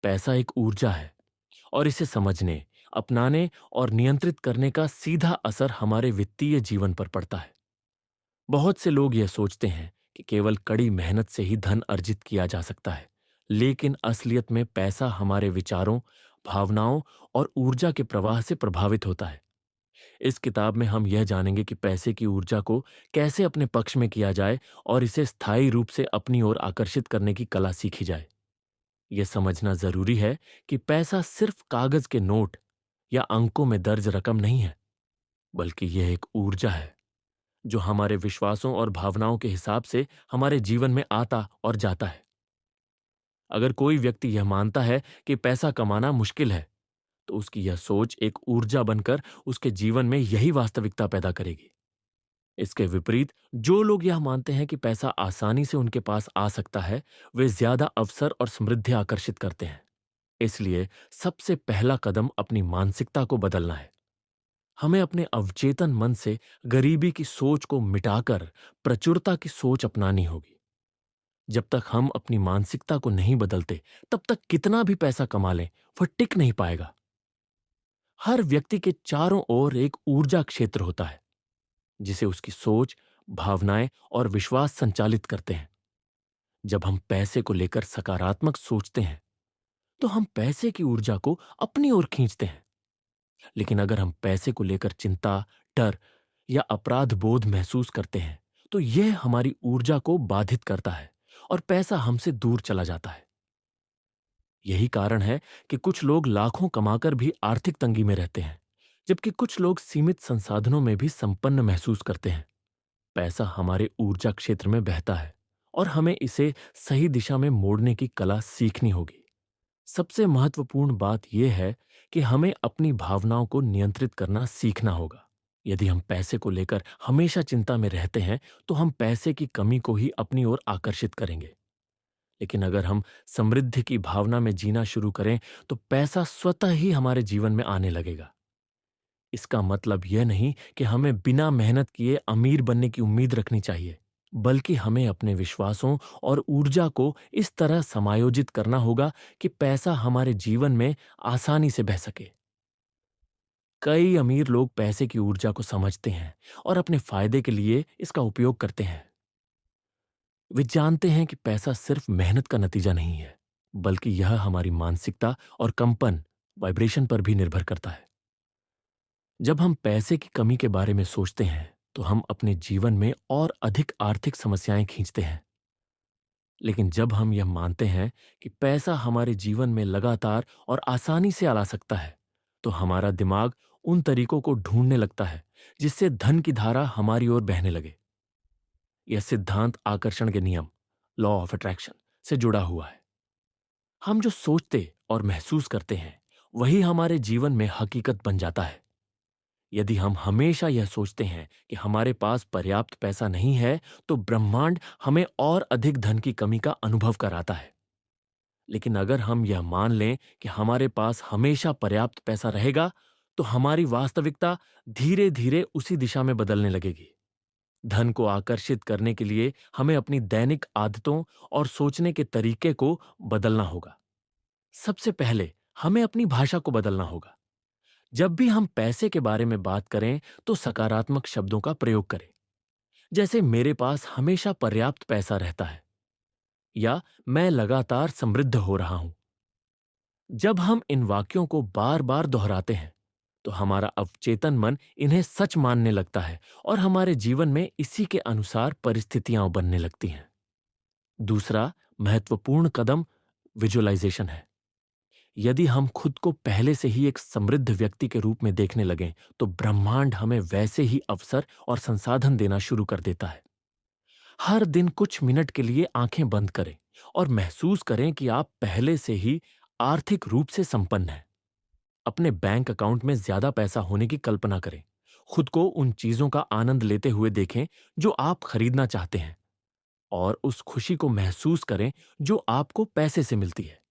पैसा एक ऊर्जा है और इसे समझने, अपनाने और नियंत्रित करने का सीधा असर हमारे वित्तीय जीवन पर पड़ता है। बहुत से लोग यह सोचते हैं कि केवल कड़ी मेहनत से ही धन अर्जित किया जा सकता है, लेकिन असलियत में पैसा हमारे विचारों, भावनाओं और ऊर्जा के प्रवाह से प्रभावित होता है। इस किताब में हम यह जानेंगे कि पैसे की ऊर्जा को कैसे अपने पक्ष में किया जाए और इसे स्थायी रूप से अपनी ओर आकर्षित करने की कला सीखी जाए। यह समझना जरूरी है कि पैसा सिर्फ कागज के नोट या अंकों में दर्ज रकम नहीं है, बल्कि यह एक ऊर्जा है जो हमारे विश्वासों और भावनाओं के हिसाब से हमारे जीवन में आता और जाता है। अगर कोई व्यक्ति यह मानता है कि पैसा कमाना मुश्किल है, तो उसकी यह सोच एक ऊर्जा बनकर उसके जीवन में यही वास्तविकता पैदा करेगी। इसके विपरीत जो लोग यह मानते हैं कि पैसा आसानी से उनके पास आ सकता है, वे ज्यादा अवसर और समृद्धि आकर्षित करते हैं। इसलिए सबसे पहला कदम अपनी मानसिकता को बदलना है। हमें अपने अवचेतन मन से गरीबी की सोच को मिटाकर प्रचुरता की सोच अपनानी होगी। जब तक हम अपनी मानसिकता को नहीं बदलते, तब तक कितना भी पैसा कमा लें, वह टिक नहीं पाएगा। हर व्यक्ति के चारों ओर एक ऊर्जा क्षेत्र होता है जिसे उसकी सोच, भावनाएं और विश्वास संचालित करते हैं। जब हम पैसे को लेकर सकारात्मक सोचते हैं, तो हम पैसे की ऊर्जा को अपनी ओर खींचते हैं। लेकिन अगर हम पैसे को लेकर चिंता, डर या अपराध बोध महसूस करते हैं, तो यह हमारी ऊर्जा को बाधित करता है और पैसा हमसे दूर चला जाता है। यही कारण है कि कुछ लोग लाखों कमाकर भी आर्थिक तंगी में रहते हैं, जबकि कुछ लोग सीमित संसाधनों में भी संपन्न महसूस करते हैं। पैसा हमारे ऊर्जा क्षेत्र में बहता है और हमें इसे सही दिशा में मोड़ने की कला सीखनी होगी। सबसे महत्वपूर्ण बात यह है कि हमें अपनी भावनाओं को नियंत्रित करना सीखना होगा। यदि हम पैसे को लेकर हमेशा चिंता में रहते हैं, तो हम पैसे की कमी को ही अपनी ओर आकर्षित करेंगे। लेकिन अगर हम समृद्धि की भावना में जीना शुरू करें, तो पैसा स्वतः ही हमारे जीवन में आने लगेगा। इसका मतलब यह नहीं कि हमें बिना मेहनत किए अमीर बनने की उम्मीद रखनी चाहिए, बल्कि हमें अपने विश्वासों और ऊर्जा को इस तरह समायोजित करना होगा कि पैसा हमारे जीवन में आसानी से बह सके। कई अमीर लोग पैसे की ऊर्जा को समझते हैं और अपने फायदे के लिए इसका उपयोग करते हैं। वे जानते हैं कि पैसा सिर्फ मेहनत का नतीजा नहीं है, बल्कि यह हमारी मानसिकता और कंपन, वाइब्रेशन पर भी निर्भर करता है। जब हम पैसे की कमी के बारे में सोचते हैं, तो हम अपने जीवन में और अधिक आर्थिक समस्याएं खींचते हैं। लेकिन जब हम यह मानते हैं कि पैसा हमारे जीवन में लगातार और आसानी से आ सकता है, तो हमारा दिमाग उन तरीकों को ढूंढने लगता है जिससे धन की धारा हमारी ओर बहने लगे। यह सिद्धांत आकर्षण के नियम, लॉ ऑफ अट्रैक्शन, से जुड़ा हुआ है। हम जो सोचते और महसूस करते हैं, वही हमारे जीवन में हकीकत बन जाता है। यदि हम हमेशा यह सोचते हैं कि हमारे पास पर्याप्त पैसा नहीं है, तो ब्रह्मांड हमें और अधिक धन की कमी का अनुभव कराता है। लेकिन अगर हम यह मान लें कि हमारे पास हमेशा पर्याप्त पैसा रहेगा, तो हमारी वास्तविकता धीरे धीरे उसी दिशा में बदलने लगेगी। धन को आकर्षित करने के लिए हमें अपनी दैनिक आदतों और सोचने के तरीके को बदलना होगा। सबसे पहले हमें अपनी भाषा को बदलना होगा। जब भी हम पैसे के बारे में बात करें, तो सकारात्मक शब्दों का प्रयोग करें, जैसे मेरे पास हमेशा पर्याप्त पैसा रहता है या मैं लगातार समृद्ध हो रहा हूं। जब हम इन वाक्यों को बार बार दोहराते हैं, तो हमारा अवचेतन मन इन्हें सच मानने लगता है और हमारे जीवन में इसी के अनुसार परिस्थितियां बनने लगती हैं। दूसरा महत्वपूर्ण कदम विजुअलाइजेशन है। यदि हम खुद को पहले से ही एक समृद्ध व्यक्ति के रूप में देखने लगें, तो ब्रह्मांड हमें वैसे ही अवसर और संसाधन देना शुरू कर देता है। हर दिन कुछ मिनट के लिए आंखें बंद करें और महसूस करें कि आप पहले से ही आर्थिक रूप से संपन्न हैं। अपने बैंक अकाउंट में ज्यादा पैसा होने की कल्पना करें। खुद को उन चीजों का आनंद लेते हुए देखें जो आप खरीदना चाहते हैं, और उस खुशी को महसूस करें जो आपको पैसे से मिलती है।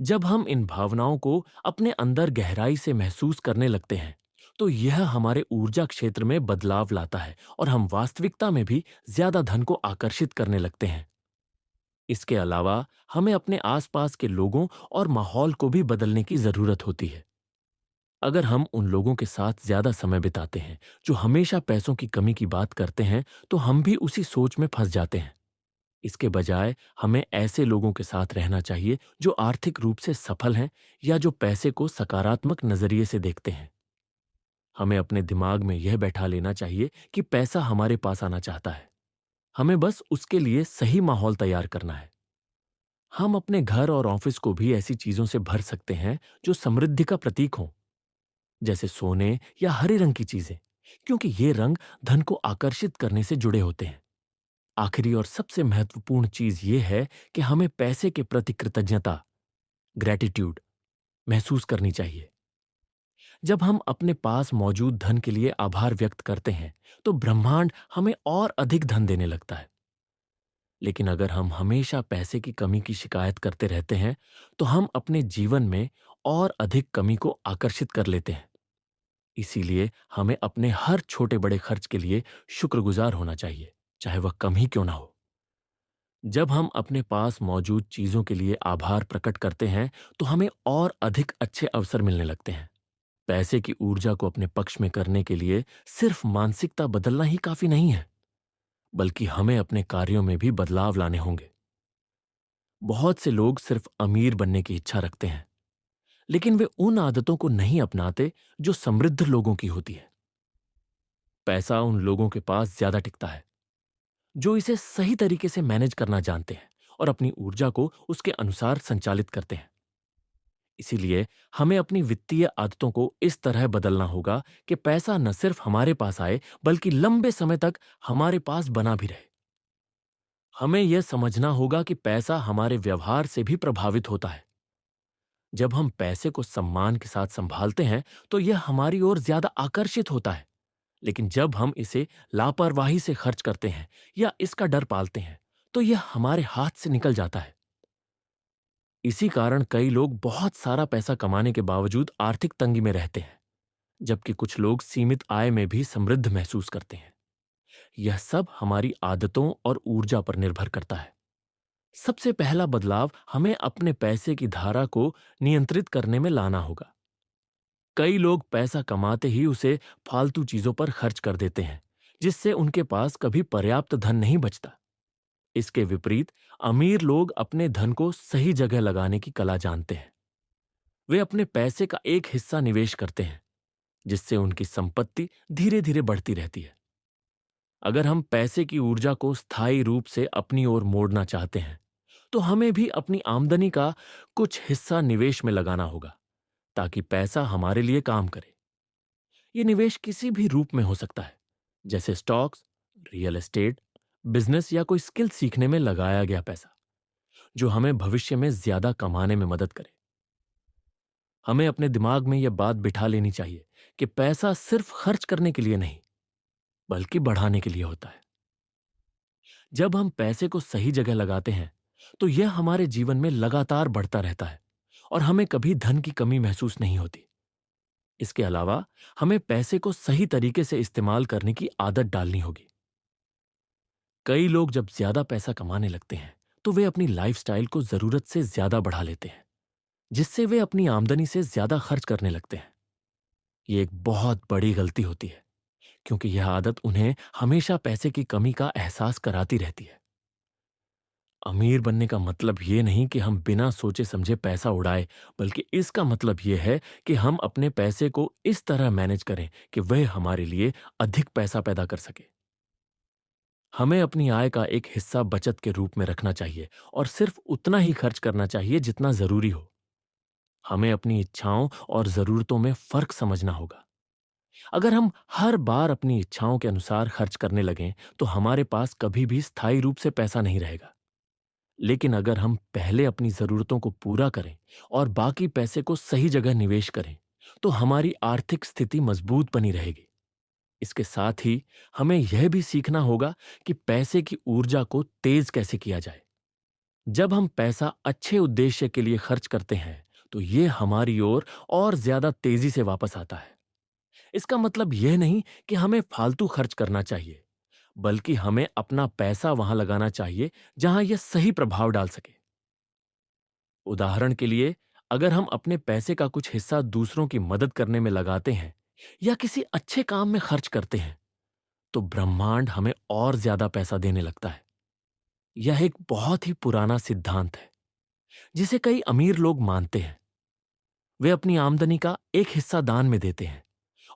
जब हम इन भावनाओं को अपने अंदर गहराई से महसूस करने लगते हैं, तो यह हमारे ऊर्जा क्षेत्र में बदलाव लाता है और हम वास्तविकता में भी ज्यादा धन को आकर्षित करने लगते हैं। इसके अलावा हमें अपने आसपास के लोगों और माहौल को भी बदलने की जरूरत होती है। अगर हम उन लोगों के साथ ज्यादा समय बिताते हैं जो हमेशा पैसों की कमी की बात करते हैं, तो हम भी उसी सोच में फंस जाते हैं। इसके बजाय हमें ऐसे लोगों के साथ रहना चाहिए जो आर्थिक रूप से सफल हैं या जो पैसे को सकारात्मक नजरिए से देखते हैं। हमें अपने दिमाग में यह बैठा लेना चाहिए कि पैसा हमारे पास आना चाहता है, हमें बस उसके लिए सही माहौल तैयार करना है। हम अपने घर और ऑफिस को भी ऐसी चीजों से भर सकते हैं जो समृद्धि का प्रतीक हों, जैसे सोने या हरे रंग की चीजें, क्योंकि ये रंग धन को आकर्षित करने से जुड़े होते हैं। आखिरी और सबसे महत्वपूर्ण चीज ये है कि हमें पैसे के प्रति कृतज्ञता, ग्रेटिट्यूड महसूस करनी चाहिए। जब हम अपने पास मौजूद धन के लिए आभार व्यक्त करते हैं, तो ब्रह्मांड हमें और अधिक धन देने लगता है। लेकिन अगर हम हमेशा पैसे की कमी की शिकायत करते रहते हैं, तो हम अपने जीवन में और अधिक कमी को आकर्षित कर लेते हैं। इसीलिए हमें अपने हर छोटे बड़े खर्च के लिए शुक्रगुजार होना चाहिए, चाहे वह कम ही क्यों ना हो। जब हम अपने पास मौजूद चीजों के लिए आभार प्रकट करते हैं, तो हमें और अधिक अच्छे अवसर मिलने लगते हैं। पैसे की ऊर्जा को अपने पक्ष में करने के लिए सिर्फ मानसिकता बदलना ही काफी नहीं है, बल्कि हमें अपने कार्यों में भी बदलाव लाने होंगे। बहुत से लोग सिर्फ अमीर बनने की इच्छा रखते हैं, लेकिन वे उन आदतों को नहीं अपनाते जो समृद्ध लोगों की होती है। पैसा उन लोगों के पास ज्यादा टिकता है जो इसे सही तरीके से मैनेज करना जानते हैं और अपनी ऊर्जा को उसके अनुसार संचालित करते हैं। इसीलिए हमें अपनी वित्तीय आदतों को इस तरह बदलना होगा कि पैसा न सिर्फ हमारे पास आए, बल्कि लंबे समय तक हमारे पास बना भी रहे। हमें यह समझना होगा कि पैसा हमारे व्यवहार से भी प्रभावित होता है। जब हम पैसे को सम्मान के साथ संभालते हैं, तो यह हमारी ओर ज्यादा आकर्षित होता है। लेकिन जब हम इसे लापरवाही से खर्च करते हैं या इसका डर पालते हैं, तो यह हमारे हाथ से निकल जाता है। इसी कारण कई लोग बहुत सारा पैसा कमाने के बावजूद आर्थिक तंगी में रहते हैं, जबकि कुछ लोग सीमित आय में भी समृद्ध महसूस करते हैं। यह सब हमारी आदतों और ऊर्जा पर निर्भर करता है। सबसे पहला बदलाव हमें अपने पैसे की धारा को नियंत्रित करने में लाना होगा। कई लोग पैसा कमाते ही उसे फालतू चीजों पर खर्च कर देते हैं, जिससे उनके पास कभी पर्याप्त धन नहीं बचता। इसके विपरीत अमीर लोग अपने धन को सही जगह लगाने की कला जानते हैं। वे अपने पैसे का एक हिस्सा निवेश करते हैं, जिससे उनकी संपत्ति धीरे धीरे बढ़ती रहती है। अगर हम पैसे की ऊर्जा को स्थायी रूप से अपनी ओर मोड़ना चाहते हैं, तो हमें भी अपनी आमदनी का कुछ हिस्सा निवेश में लगाना होगा, ताकि पैसा हमारे लिए काम करे। ये निवेश किसी भी रूप में हो सकता है, जैसे स्टॉक्स, रियल एस्टेट, बिजनेस या कोई स्किल सीखने में लगाया गया पैसा, जो हमें भविष्य में ज्यादा कमाने में मदद करे। हमें अपने दिमाग में यह बात बिठा लेनी चाहिए कि पैसा सिर्फ खर्च करने के लिए नहीं, बल्कि बढ़ाने के लिए होता है। जब हम पैसे को सही जगह लगाते हैं, तो यह हमारे जीवन में लगातार बढ़ता रहता है और हमें कभी धन की कमी महसूस नहीं होती। इसके अलावा हमें पैसे को सही तरीके से इस्तेमाल करने की आदत डालनी होगी। कई लोग जब ज्यादा पैसा कमाने लगते हैं, तो वे अपनी लाइफस्टाइल को जरूरत से ज्यादा बढ़ा लेते हैं, जिससे वे अपनी आमदनी से ज्यादा खर्च करने लगते हैं। ये एक बहुत बड़ी गलती होती है, क्योंकि यह आदत उन्हें हमेशा पैसे की कमी का एहसास कराती रहती है। अमीर बनने का मतलब ये नहीं कि हम बिना सोचे समझे पैसा उड़ाए, बल्कि इसका मतलब ये है कि हम अपने पैसे को इस तरह मैनेज करें कि वह हमारे लिए अधिक पैसा पैदा कर सके। हमें अपनी आय का एक हिस्सा बचत के रूप में रखना चाहिए और सिर्फ उतना ही खर्च करना चाहिए जितना जरूरी हो। हमें अपनी इच्छाओं और जरूरतों में फर्क समझना होगा। अगर हम हर बार अपनी इच्छाओं के अनुसार खर्च करने लगें, तो हमारे पास कभी भी स्थायी रूप से पैसा नहीं रहेगा। लेकिन अगर हम पहले अपनी जरूरतों को पूरा करें और बाकी पैसे को सही जगह निवेश करें, तो हमारी आर्थिक स्थिति मजबूत बनी रहेगी। इसके साथ ही हमें यह भी सीखना होगा कि पैसे की ऊर्जा को तेज कैसे किया जाए। जब हम पैसा अच्छे उद्देश्य के लिए खर्च करते हैं, तो यह हमारी ओर और ज्यादा तेजी से वापस आता है। इसका मतलब यह नहीं कि हमें फालतू खर्च करना चाहिए, बल्कि हमें अपना पैसा वहां लगाना चाहिए जहां यह सही प्रभाव डाल सके। उदाहरण के लिए, अगर हम अपने पैसे का कुछ हिस्सा दूसरों की मदद करने में लगाते हैं या किसी अच्छे काम में खर्च करते हैं, तो ब्रह्मांड हमें और ज्यादा पैसा देने लगता है। यह एक बहुत ही पुराना सिद्धांत है जिसे कई अमीर लोग मानते हैं। वे अपनी आमदनी का एक हिस्सा दान में देते हैं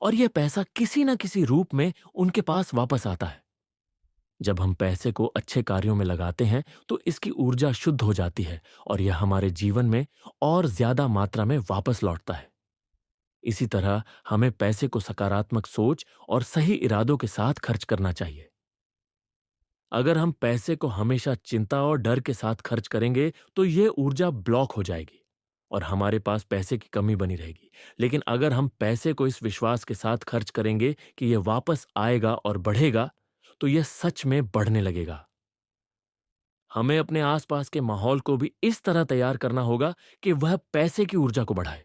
और यह पैसा किसी न किसी रूप में उनके पास वापस आता है। जब हम पैसे को अच्छे कार्यों में लगाते हैं तो इसकी ऊर्जा शुद्ध हो जाती है और यह हमारे जीवन में और ज्यादा मात्रा में वापस लौटता है। इसी तरह हमें पैसे को सकारात्मक सोच और सही इरादों के साथ खर्च करना चाहिए। अगर हम पैसे को हमेशा चिंता और डर के साथ खर्च करेंगे तो यह ऊर्जा ब्लॉक हो जाएगी और हमारे पास पैसे की कमी बनी रहेगी। लेकिन अगर हम पैसे को इस विश्वास के साथ खर्च करेंगे कि यह वापस आएगा और बढ़ेगा, तो यह सच में बढ़ने लगेगा। हमें अपने आसपास के माहौल को भी इस तरह तैयार करना होगा कि वह पैसे की ऊर्जा को बढ़ाए।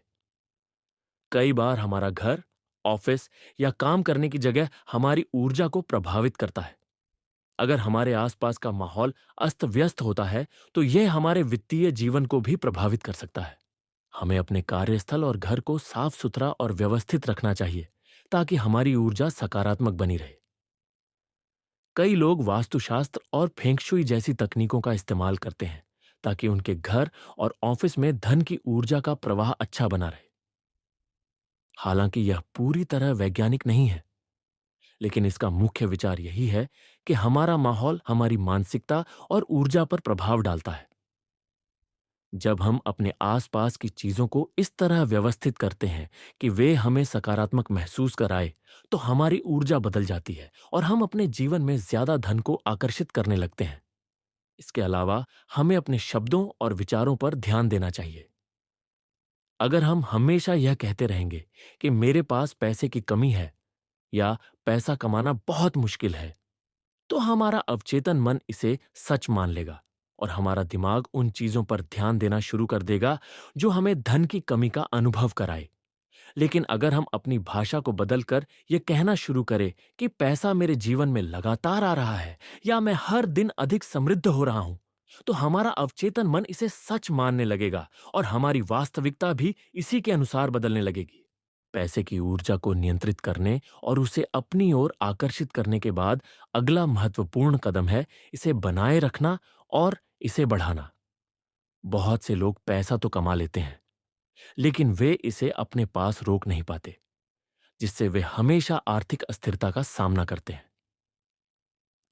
कई बार हमारा घर, ऑफिस या काम करने की जगह हमारी ऊर्जा को प्रभावित करता है। अगर हमारे आसपास का माहौल अस्त व्यस्त होता है तो यह हमारे वित्तीय जीवन को भी प्रभावित कर सकता है। हमें अपने कार्यस्थल और घर को साफ सुथरा और व्यवस्थित रखना चाहिए ताकि हमारी ऊर्जा सकारात्मक बनी रहे। कई लोग वास्तुशास्त्र और फेंगशुई जैसी तकनीकों का इस्तेमाल करते हैं ताकि उनके घर और ऑफिस में धन की ऊर्जा का प्रवाह अच्छा बना रहे। हालांकि यह पूरी तरह वैज्ञानिक नहीं है, लेकिन इसका मुख्य विचार यही है कि हमारा माहौल हमारी मानसिकता और ऊर्जा पर प्रभाव डालता है। जब हम अपने आसपास की चीजों को इस तरह व्यवस्थित करते हैं कि वे हमें सकारात्मक महसूस कराए, तो हमारी ऊर्जा बदल जाती है और हम अपने जीवन में ज्यादा धन को आकर्षित करने लगते हैं। इसके अलावा हमें अपने शब्दों और विचारों पर ध्यान देना चाहिए। अगर हम हमेशा यह कहते रहेंगे कि मेरे पास पैसे की कमी है या पैसा कमाना बहुत मुश्किल है, तो हमारा अवचेतन मन इसे सच मान लेगा और हमारा दिमाग उन चीजों पर ध्यान देना शुरू कर देगा जो हमें धन की कमी का अनुभव कराए। लेकिन अगर हम अपनी भाषा को बदलकर यह कहना शुरू करें कि पैसा मेरे जीवन में लगातार आ रहा है या मैं हर दिन अधिक समृद्ध हो रहा हूं, तो हमारा अवचेतन मन इसे सच मानने लगेगा और हमारी वास्तविकता भी इसी के अनुसार बदलने लगेगी। पैसे की ऊर्जा को नियंत्रित करने और उसे अपनी ओर आकर्षित करने के बाद अगला महत्वपूर्ण कदम है इसे बनाए रखना और इसे बढ़ाना। बहुत से लोग पैसा तो कमा लेते हैं, लेकिन वे इसे अपने पास रोक नहीं पाते, जिससे वे हमेशा आर्थिक अस्थिरता का सामना करते हैं।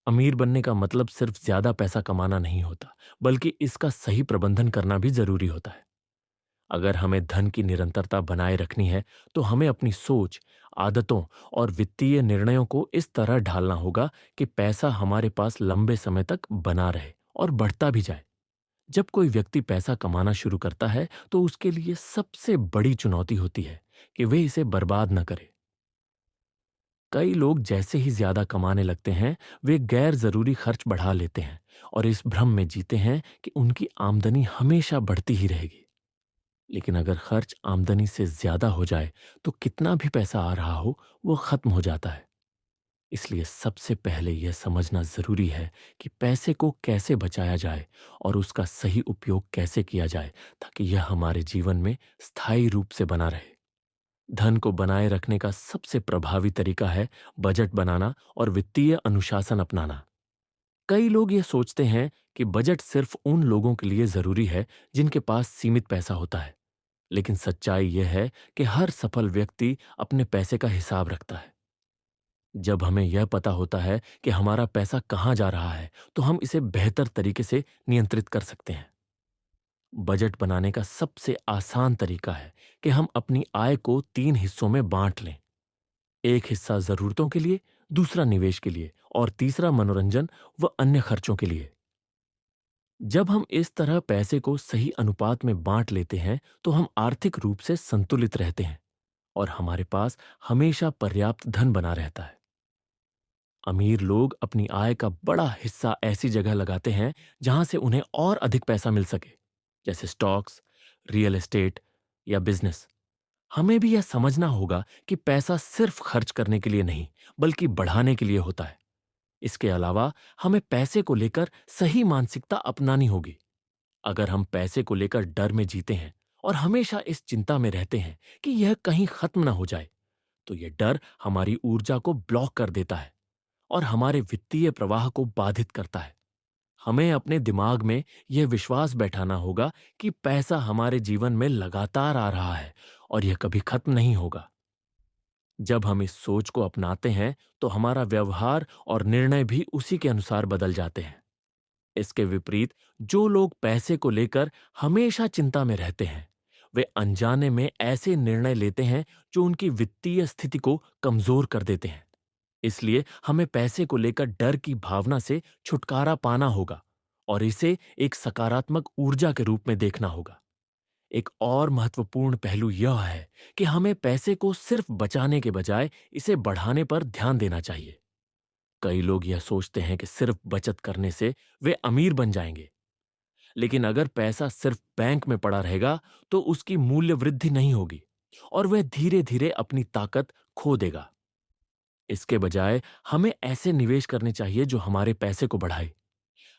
अमीर बनने का मतलब सिर्फ ज्यादा पैसा कमाना नहीं होता, बल्कि इसका सही प्रबंधन करना भी जरूरी होता है। अगर हमें धन की निरंतरता बनाए रखनी है, तो हमें अपनी सोच, आदतों और वित्तीय निर्णयों को इस तरह ढालना होगा कि पैसा हमारे पास लंबे समय तक बना रहे और बढ़ता भी जाए। जब कोई व्यक्ति पैसा कमाना शुरू करता है, तो उसके लिए सबसे बड़ी चुनौती होती है कि वे इसे बर्बाद न करे। कई लोग जैसे ही ज्यादा कमाने लगते हैं, वे गैर जरूरी खर्च बढ़ा लेते हैं और इस भ्रम में जीते हैं कि उनकी आमदनी हमेशा बढ़ती ही रहेगी। लेकिन अगर खर्च आमदनी से ज्यादा हो जाए तो कितना भी पैसा आ रहा हो वो खत्म हो जाता है। इसलिए सबसे पहले यह समझना जरूरी है कि पैसे को कैसे बचाया जाए और उसका सही उपयोग कैसे किया जाए ताकि यह हमारे जीवन में स्थायी रूप से बना रहे। धन को बनाए रखने का सबसे प्रभावी तरीका है बजट बनाना और वित्तीय अनुशासन अपनाना। कई लोग ये सोचते हैं कि बजट सिर्फ उन लोगों के लिए जरूरी है जिनके पास सीमित पैसा होता है, लेकिन सच्चाई यह है कि हर सफल व्यक्ति अपने पैसे का हिसाब रखता है। जब हमें यह पता होता है कि हमारा पैसा कहाँ जा रहा है, तो हम इसे बेहतर तरीके से नियंत्रित कर सकते हैं। बजट बनाने का सबसे आसान तरीका है कि हम अपनी आय को 3 हिस्सों में बांट लें। एक हिस्सा जरूरतों के लिए, दूसरा निवेश के लिए और तीसरा मनोरंजन व अन्य खर्चों के लिए। जब हम इस तरह पैसे को सही अनुपात में बांट लेते हैं, तो हम आर्थिक रूप से संतुलित रहते हैं और हमारे पास हमेशा पर्याप्त धन बना रहता है। अमीर लोग अपनी आय का बड़ा हिस्सा ऐसी जगह लगाते हैं जहां से उन्हें और अधिक पैसा मिल सके, जैसे स्टॉक्स, रियल एस्टेट या बिजनेस। हमें भी यह समझना होगा कि पैसा सिर्फ खर्च करने के लिए नहीं, बल्कि बढ़ाने के लिए होता है। इसके अलावा हमें पैसे को लेकर सही मानसिकता अपनानी होगी। अगर हम पैसे को लेकर डर में जीते हैं और हमेशा इस चिंता में रहते हैं कि यह कहीं खत्म ना हो जाए, तो यह डर हमारी ऊर्जा को ब्लॉक कर देता है और हमारे वित्तीय प्रवाह को बाधित करता है। हमें अपने दिमाग में यह विश्वास बैठाना होगा कि पैसा हमारे जीवन में लगातार आ रहा है और यह कभी खत्म नहीं होगा। जब हम इस सोच को अपनाते हैं, तो हमारा व्यवहार और निर्णय भी उसी के अनुसार बदल जाते हैं। इसके विपरीत, जो लोग पैसे को लेकर हमेशा चिंता में रहते हैं, वे अनजाने में ऐसे निर्णय लेते हैं जो उनकी वित्तीय स्थिति को कमजोर कर देते हैं। इसलिए हमें पैसे को लेकर डर की भावना से छुटकारा पाना होगा और इसे एक सकारात्मक ऊर्जा के रूप में देखना होगा। एक और महत्वपूर्ण पहलू यह है कि हमें पैसे को सिर्फ बचाने के बजाय इसे बढ़ाने पर ध्यान देना चाहिए। कई लोग यह सोचते हैं कि सिर्फ बचत करने से वे अमीर बन जाएंगे, लेकिन अगर पैसा सिर्फ बैंक में पड़ा रहेगा तो उसकी मूल्य वृद्धि नहीं होगी और वह धीरे धीरे अपनी ताकत खो देगा। इसके बजाय हमें ऐसे निवेश करने चाहिए जो हमारे पैसे को बढ़ाए।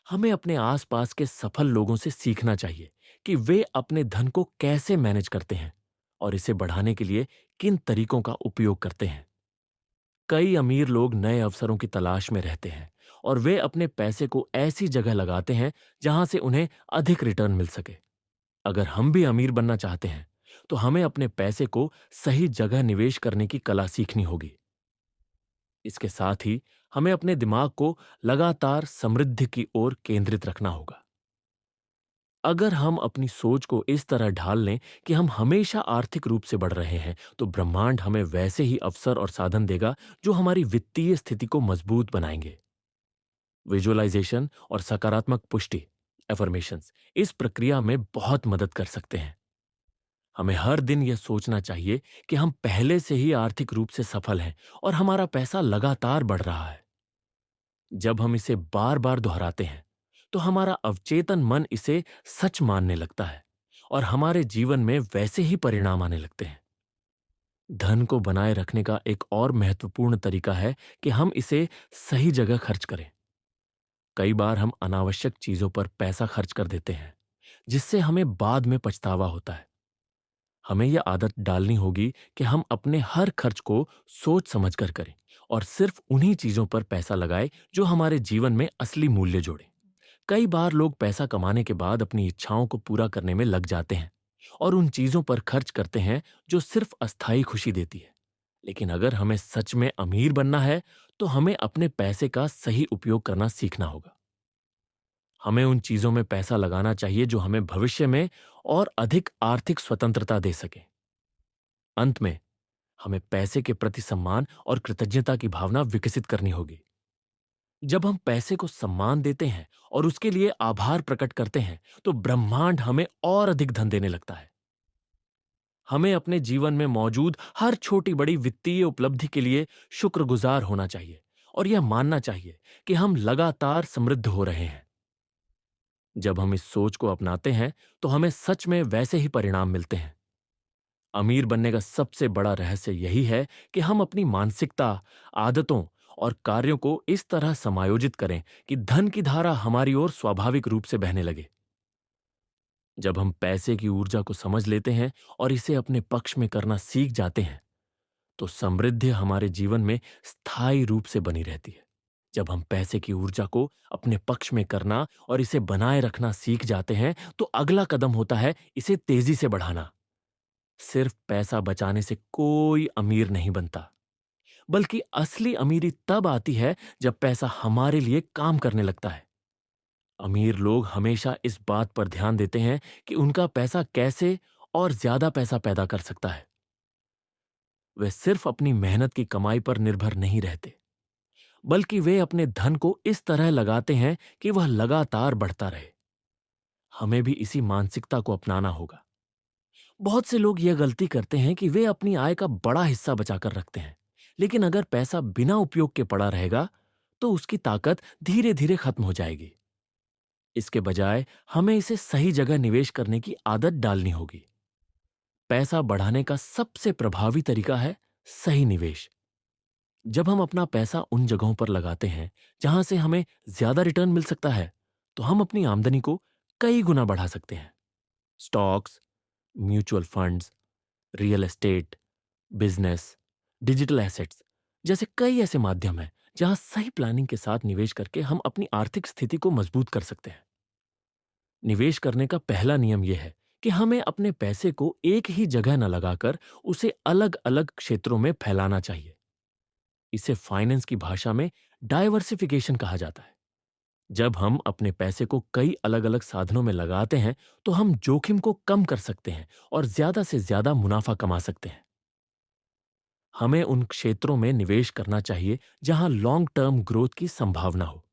हमें अपने आसपास के सफल लोगों से सीखना चाहिए कि वे अपने धन को कैसे मैनेज करते हैं और इसे बढ़ाने के लिए किन तरीकों का उपयोग करते हैं। कई अमीर लोग नए अवसरों की तलाश में रहते हैं और वे अपने पैसे को ऐसी जगह लगाते हैं जहां से उन्हें अधिक रिटर्न मिल सके। अगर हम भी अमीर बनना चाहते हैं, तो हमें अपने पैसे को सही जगह निवेश करने की कला सीखनी होगी। इसके साथ ही हमें अपने दिमाग को लगातार समृद्धि की ओर केंद्रित रखना होगा। अगर हम अपनी सोच को इस तरह ढाल लें कि हम हमेशा आर्थिक रूप से बढ़ रहे हैं, तो ब्रह्मांड हमें वैसे ही अवसर और साधन देगा जो हमारी वित्तीय स्थिति को मजबूत बनाएंगे। विजुअलाइजेशन और सकारात्मक पुष्टि एफर्मेशंस इस प्रक्रिया में बहुत मदद कर सकते हैं। हमें हर दिन यह सोचना चाहिए कि हम पहले से ही आर्थिक रूप से सफल हैं और हमारा पैसा लगातार बढ़ रहा है। जब हम इसे बार बार दोहराते हैं, तो हमारा अवचेतन मन इसे सच मानने लगता है और हमारे जीवन में वैसे ही परिणाम आने लगते हैं। धन को बनाए रखने का एक और महत्वपूर्ण तरीका है कि हम इसे सही जगह खर्च करें। कई बार हम अनावश्यक चीजों पर पैसा खर्च कर देते हैं, जिससे हमें बाद में पछतावा होता है। हमें यह आदत डालनी होगी कि हम अपने हर खर्च को सोच समझ कर करें और सिर्फ उन्हीं चीजों पर पैसा लगाएं जो हमारे जीवन में असली मूल्य जोड़ें। कई बार लोग पैसा कमाने के बाद अपनी इच्छाओं को पूरा करने में लग जाते हैं और उन चीजों पर खर्च करते हैं जो सिर्फ अस्थायी खुशी देती है। लेकिन अगर हमें सच में अमीर बनना है, तो हमें अपने पैसे का सही उपयोग करना सीखना होगा। हमें उन चीजों में पैसा लगाना चाहिए जो हमें भविष्य में और अधिक आर्थिक स्वतंत्रता दे सके। अंत में, हमें पैसे के प्रति सम्मान और कृतज्ञता की भावना विकसित करनी होगी। जब हम पैसे को सम्मान देते हैं और उसके लिए आभार प्रकट करते हैं, तो ब्रह्मांड हमें और अधिक धन देने लगता है। हमें अपने जीवन में मौजूद हर छोटी बड़ी वित्तीय उपलब्धि के लिए शुक्रगुजार होना चाहिए और यह मानना चाहिए कि हम लगातार समृद्ध हो रहे हैं। जब हम इस सोच को अपनाते हैं, तो हमें सच में वैसे ही परिणाम मिलते हैं। अमीर बनने का सबसे बड़ा रहस्य यही है कि हम अपनी मानसिकता, आदतों और कार्यों को इस तरह समायोजित करें कि धन की धारा हमारी ओर स्वाभाविक रूप से बहने लगे। जब हम पैसे की ऊर्जा को समझ लेते हैं और इसे अपने पक्ष में करना सीख जाते हैं, तो समृद्धि हमारे जीवन में स्थायी रूप से बनी रहती है। जब हम पैसे की ऊर्जा को अपने पक्ष में करना और इसे बनाए रखना सीख जाते हैं, तो अगला कदम होता है इसे तेजी से बढ़ाना। सिर्फ पैसा बचाने से कोई अमीर नहीं बनता, बल्कि असली अमीरी तब आती है जब पैसा हमारे लिए काम करने लगता है। अमीर लोग हमेशा इस बात पर ध्यान देते हैं कि उनका पैसा कैसे और ज्यादा पैसा पैदा कर सकता है। वे सिर्फ अपनी मेहनत की कमाई पर निर्भर नहीं रहते, बल्कि वे अपने धन को इस तरह लगाते हैं कि वह लगातार बढ़ता रहे। हमें भी इसी मानसिकता को अपनाना होगा। बहुत से लोग यह गलती करते हैं कि वे अपनी आय का बड़ा हिस्सा बचाकर रखते हैं, लेकिन अगर पैसा बिना उपयोग के पड़ा रहेगा, तो उसकी ताकत धीरे धीरे खत्म हो जाएगी। इसके बजाय हमें इसे सही जगह निवेश करने की आदत डालनी होगी। पैसा बढ़ाने का सबसे प्रभावी तरीका है सही निवेश। जब हम अपना पैसा उन जगहों पर लगाते हैं जहां से हमें ज्यादा रिटर्न मिल सकता है, तो हम अपनी आमदनी को कई गुना बढ़ा सकते हैं। Stocks, mutual funds, real estate, business, digital assets जैसे कई ऐसे माध्यम हैं जहां सही प्लानिंग के साथ निवेश करके हम अपनी आर्थिक स्थिति को मजबूत कर सकते हैं। निवेश करने का पहला नियम यह है कि हमें अपने पैसे को एक ही जगह न लगाकर उसे अलग अलग क्षेत्रों में फैलाना चाहिए। इसे फाइनेंस की भाषा में डाइवर्सिफिकेशन कहा जाता है। जब हम अपने पैसे को कई अलग अलग साधनों में लगाते हैं, तो हम जोखिम को कम कर सकते हैं और ज्यादा से ज्यादा मुनाफा कमा सकते हैं। हमें उन क्षेत्रों में निवेश करना चाहिए जहां लॉन्ग टर्म ग्रोथ की संभावना हो।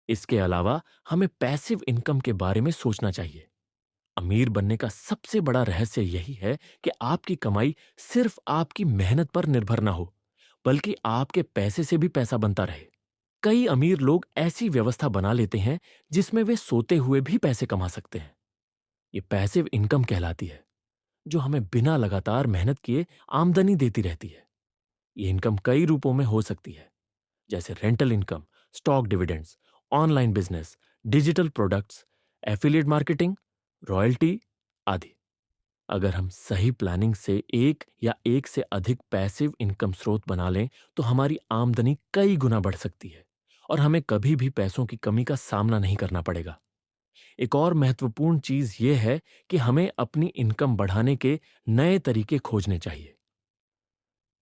इसके अलावा हमें पैसिव इनकम के बारे में सोचना चाहिए। अमीर बनने का सबसे बड़ा रहस्य यही है कि आपकी कमाई सिर्फ आपकी मेहनत पर निर्भर ना हो, बल्कि आपके पैसे से भी पैसा बनता रहे। कई अमीर लोग ऐसी व्यवस्था बना लेते हैं जिसमें वे सोते हुए भी पैसे कमा सकते हैं। ये पैसिव इनकम कहलाती है, जो हमें बिना लगातार मेहनत किए आमदनी देती रहती है। ये इनकम कई रूपों में हो सकती है, जैसे rental income, stock dividends, online business, digital products, affiliate marketing, royalty आदि। अगर हम सही प्लानिंग से एक या एक से अधिक पैसिव इनकम स्रोत बना लें, तो हमारी आमदनी कई गुना बढ़ सकती है और हमें कभी भी पैसों की कमी का सामना नहीं करना पड़ेगा। एक और महत्वपूर्ण चीज यह है कि हमें अपनी इनकम बढ़ाने के नए तरीके खोजने चाहिए।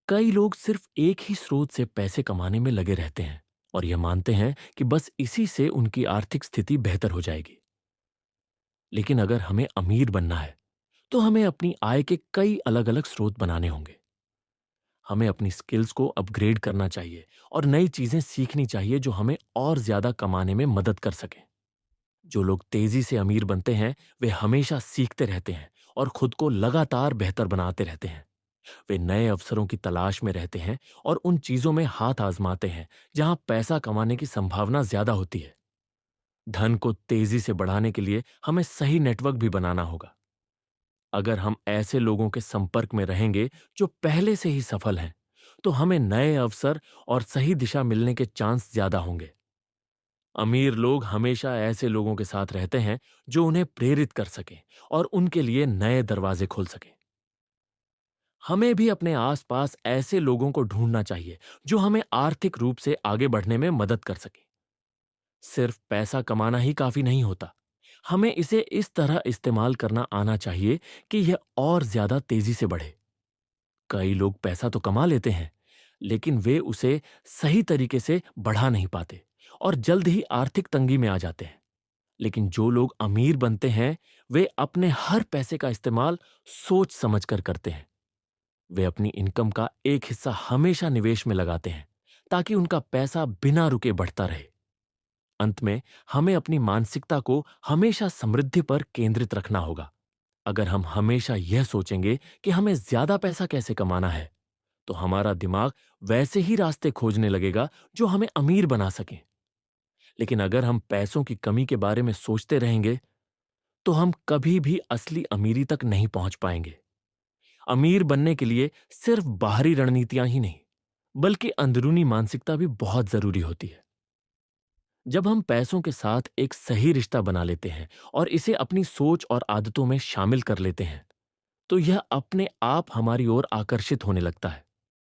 कई लोग सिर्फ एक ही स्रोत से पैसे कमाने में लगे रहते हैं और यह मानते हैं कि बस इसी से उनकी आर्थिक स्थिति बेहतर हो जाएगी। लेकिन अगर हमें अमीर बनना है, तो हमें अपनी आय के कई अलग अलग स्रोत बनाने होंगे। हमें अपनी स्किल्स को अपग्रेड करना चाहिए और नई चीजें सीखनी चाहिए जो हमें और ज्यादा कमाने में मदद कर सकें। जो लोग तेजी से अमीर बनते हैं, वे हमेशा सीखते रहते हैं और खुद को लगातार बेहतर बनाते रहते हैं। वे नए अवसरों की तलाश में रहते हैं और उन चीजों में हाथ आजमाते हैं जहां पैसा कमाने की संभावना ज्यादा होती है। धन को तेजी से बढ़ाने के लिए हमें सही नेटवर्क भी बनाना होगा। अगर हम ऐसे लोगों के संपर्क में रहेंगे जो पहले से ही सफल हैं, तो हमें नए अवसर और सही दिशा मिलने के चांस ज्यादा होंगे। अमीर लोग हमेशा ऐसे लोगों के साथ रहते हैं जो उन्हें प्रेरित कर सकें और उनके लिए नए दरवाजे खोल सकें। हमें भी अपने आसपास ऐसे लोगों को ढूंढना चाहिए जो हमें आर्थिक रूप से आगे बढ़ने में मदद कर सके। सिर्फ पैसा कमाना ही काफी नहीं होता, हमें इसे इस तरह इस्तेमाल करना आना चाहिए कि यह और ज्यादा तेजी से बढ़े। कई लोग पैसा तो कमा लेते हैं, लेकिन वे उसे सही तरीके से बढ़ा नहीं पाते और जल्द ही आर्थिक तंगी में आ जाते हैं। लेकिन जो लोग अमीर बनते हैं, वे अपने हर पैसे का इस्तेमाल सोच समझकर करते हैं। वे अपनी इनकम का एक हिस्सा हमेशा निवेश में लगाते हैं, ताकि उनका पैसा बिना रुके बढ़ता रहे। अंत में हमें अपनी मानसिकता को हमेशा समृद्धि पर केंद्रित रखना होगा। अगर हम हमेशा यह सोचेंगे कि हमें ज्यादा पैसा कैसे कमाना है, तो हमारा दिमाग वैसे ही रास्ते खोजने लगेगा जो हमें अमीर बना सकें। लेकिन अगर हम पैसों की कमी के बारे में सोचते रहेंगे, तो हम कभी भी असली अमीरी तक नहीं पहुंच पाएंगे। अमीर बनने के लिए सिर्फ बाहरी रणनीतियां ही नहीं, बल्कि अंदरूनी मानसिकता भी बहुत जरूरी होती है। जब हम पैसों के साथ एक सही रिश्ता बना लेते हैं और इसे अपनी सोच और आदतों में शामिल कर लेते हैं, तो यह अपने आप हमारी ओर आकर्षित होने लगता है।